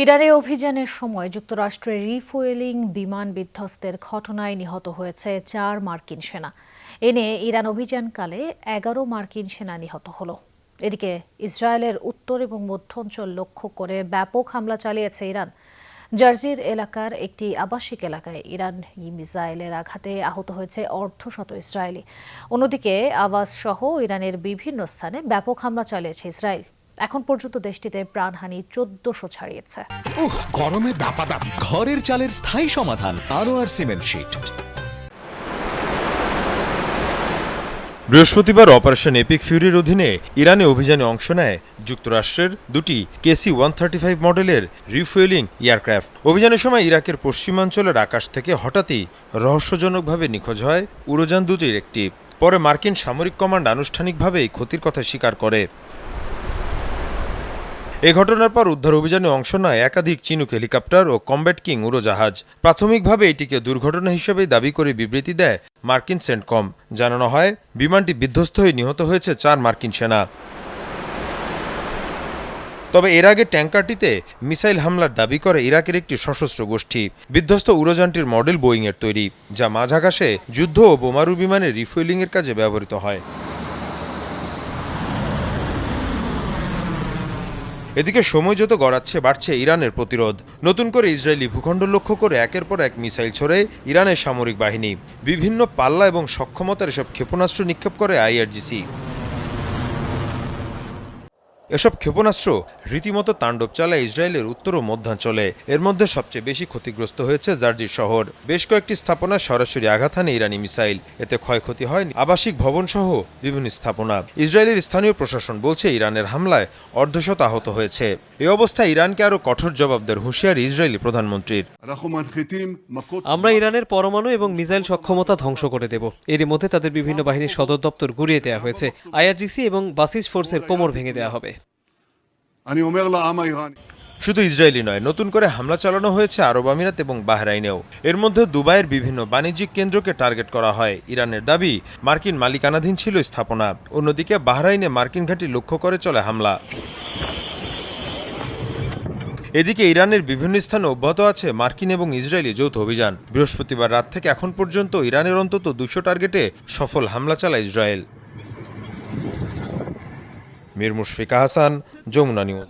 ইরানে অভিযানের সময় যুক্তরাষ্ট্রের রিফুয়েলিং বিমান বিধ্বস্তের ঘটনায় নিহত হয়েছে ৪ মার্কিন সেনা। এ নিয়ে ইরান অভিযানকালে ১১ মার্কিন সেনা নিহত হলো। এদিকে ইসরায়েলের উত্তর এবং মধ্যাঞ্চল লক্ষ্য করে ব্যাপক হামলা চালিয়েছে ইরান। জার্জির এলাকার একটি আবাসিক এলাকায় ইরানি মিসাইলের আঘাতে আহত হয়েছে অর্ধশত ইসরায়েলি। অন্যদিকে আওয়াজ সহ ইরানের বিভিন্ন স্থানে ব্যাপক হামলা চালিয়েছে ইসরায়েল। এখন পর্যন্ত দেশটিতে প্রাণহানি ১৪০০ ছাড়িয়েছে। গরমে দাপাদাপি ঘরের চালের স্থায়ী সমাধান আনোয়ার সিমেন্ট শীট। বৃহস্পতিবার অপারেশন এপিক ফিউরির অধীনে ইরানে অভিযানে অংশ নেয় যুক্তরাষ্ট্রের দুটি KC-135 মডেলের রিফুয়েলিং এয়ারক্রাফট। অভিযানের সময় ইরাকের পশ্চিমাঞ্চলের আকাশ থেকে হঠাৎই রহস্যজনকভাবে নিখোঁজ হয় উড়োযান দুটির একটি। পরে মার্কিন সামরিক কমান্ড আনুষ্ঠানিকভাবে এই ক্ষতির কথা স্বীকার করে। এ ঘটনার পর উদ্ধার অভিযানে অংশ নেয় একাধিক চিনুক হেলিকপ্টার ও কমব্যাট কিং উড়োজাহাজ। প্রাথমিকভাবে এটিকে দুর্ঘটনা হিসেবেই দাবি করে বিবৃতি দেয় মার্কিন সেন্টকম। জানানো হয়, বিমানটি বিধ্বস্ত হয়ে নিহত হয়েছে ৪ মার্কিন সেনা। তবে এর আগে ট্যাঙ্কারটিতে মিসাইল হামলার দাবি করে ইরাকের একটি সশস্ত্র গোষ্ঠী। বিধ্বস্ত উড়োযানটির মডেল বোয়িংয়ের তৈরি, যা মাঝ আকাশে যুদ্ধ ও বোমারু বিমানের রিফুয়েলিংয়ের কাজে ব্যবহৃত হয়। এদিকে সময় যত গড়াচ্ছে বাড়ছে ইরানের প্রতিরোধ। নতুন করে ইসরায়েলি ভূখণ্ড লক্ষ্য করে একের পর এক মিসাইল ছড়ে ইরানের সামরিক বাহিনী। বিভিন্ন পাল্লা এবং সক্ষমতার এসব ক্ষেপণাস্ত্র নিক্ষেপ করে IRGC। এসব ক্ষেপণাস্ত্র রীতিমতো তাণ্ডব চালায় ইসরায়েলের উত্তর ও মধ্যাঞ্চলে। এর মধ্যে সবচেয়ে বেশি ক্ষতিগ্রস্ত হয়েছে জার্জির শহর। বেশ কয়েকটি স্থাপনায় সরাসরি আঘাত হানে ইরানি মিসাইল। এতে ক্ষয়ক্ষতি হয় আবাসিক ভবন সহ বিভিন্ন স্থাপনা। ইসরায়েলের স্থানীয় প্রশাসন বলছে, ইরানের হামলায় অর্ধশত আহত হয়েছে। এই অবস্থায় ইরানকে আরও কঠোর জবাব দেওয়ার হুঁশিয়ারি ইসরায়েলি প্রধানমন্ত্রীর। আমরা ইরানের পরমাণু এবং মিসাইল সক্ষমতা ধ্বংস করে দেব। এরই মধ্যে তাদের বিভিন্ন বাহিনীর সদর দপ্তর গুড়িয়ে দেওয়া হয়েছে। IRGC এবং বাসিস ফোর্সের কোমর ভেঙে দেওয়া হবে। শুধু ইসরায়েলি নয়, নতুন করে হামলা চালানো হয়েছে আরব আমিরাত এবং বাহরাইনেও। এর মধ্যে দুবাইয়ের বিভিন্ন বাণিজ্যিক কেন্দ্রকে টার্গেট করা হয়। ইরানের দাবি, মার্কিন মালিকানাধীন ছিল স্থাপনা। অন্যদিকে বাহরাইনে মার্কিন ঘাঁটি লক্ষ্য করে চলে হামলা। এদিকে ইরানের বিভিন্ন স্থানে অব্যাহত আছে মার্কিন এবং ইসরায়েলি যৌথ অভিযান। বৃহস্পতিবার রাত থেকে এখন পর্যন্ত ইরানের অন্তত ২০০ টার্গেটে সফল হামলা চালায় ইসরায়েল। মীর মুশফিকা হাসান, যমুনা নিউজ।